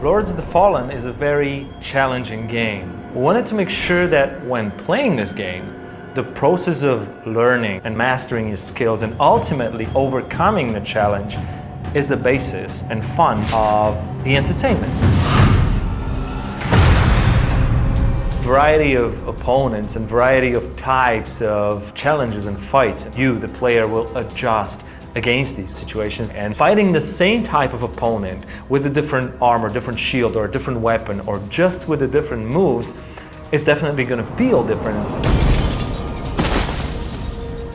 Lords of the Fallen is a very challenging game. We wanted to make sure that when playing this game, the process of learning and mastering your skills and ultimately overcoming the challenge is the basis and fun of the entertainment. Variety of opponents and variety of types of challenges and fights. You, the player, will adjust against these situations, and fighting the same type of opponent with a different armor, different shield, or a different weapon, or just with the different moves is definitely going to feel different.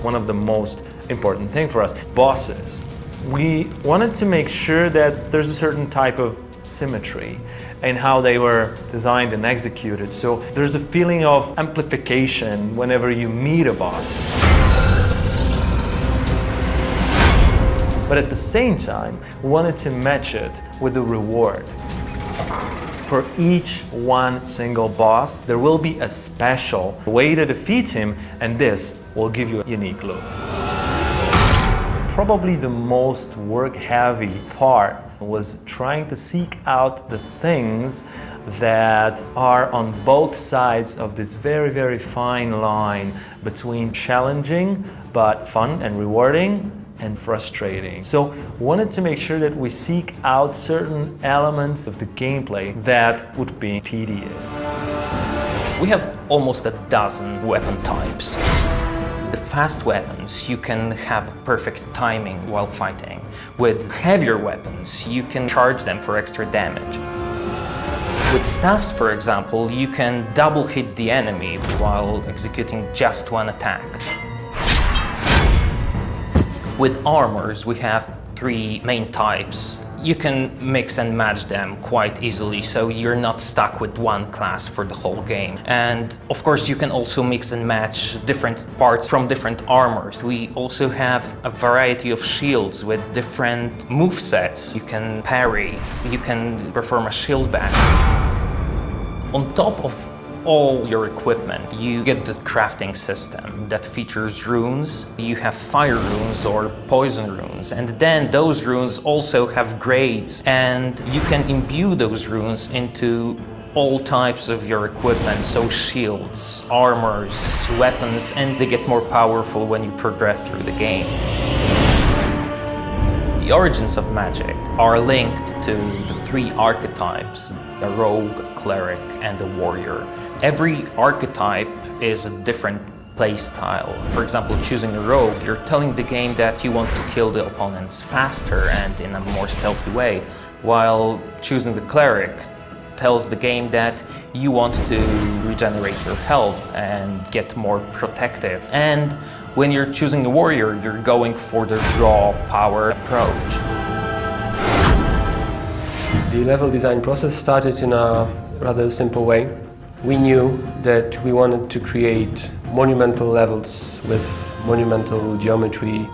One of the most important things for us, bosses. We wanted to make sure that there's a certain type of symmetry in how they were designed and executed. So there's a feeling of amplification whenever you meet a boss. But at the same time, we wanted to match it with a reward. For each one single boss, there will be a special way to defeat him, and this will give you a unique look. Probably the most work-heavy part was trying to seek out the things that are on both sides of this very, very fine line between challenging but fun and rewarding and frustrating. So wanted to make sure that we seek out certain elements of the gameplay that would be tedious. We have almost a dozen weapon types. The fast weapons, you can have perfect timing while fighting. With heavier weapons, you can charge them for extra damage. With staffs, for example, you can double hit the enemy while executing just one attack. With armors, we have three main types. You can mix and match them quite easily, so you're not stuck with one class for the whole game. And of course, you can also mix and match different parts from different armors. We also have a variety of shields with different movesets. You can parry, you can perform a shield bash. On top of all your equipment, you get the crafting system that features runes. You have fire runes or poison runes, and then those runes also have grades, and you can imbue those runes into all types of your equipment, so shields, armors, weapons, and they get more powerful when you progress through the game. The origins of magic are linked to the three archetypes: a rogue, a cleric, and a warrior. Every archetype is a different play style. For example, choosing a rogue, you're telling the game that you want to kill the opponents faster and in a more stealthy way, while choosing the cleric tells the game that you want to regenerate your health and get more protective. And when you're choosing a warrior, you're going for the raw power approach. The level design process started in a rather simple way. We knew that we wanted to create monumental levels with monumental geometry.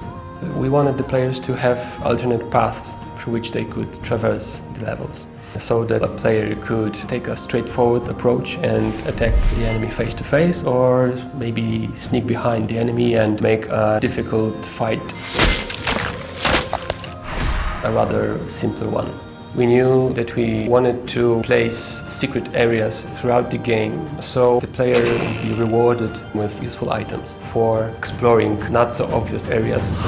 We wanted the players to have alternate paths through which they could traverse the levels, so that a player could take a straightforward approach and attack the enemy face to face, or maybe sneak behind the enemy and make a difficult fight a rather simpler one. We knew that we wanted to place secret areas throughout the game, so the player would be rewarded with useful items for exploring not so obvious areas.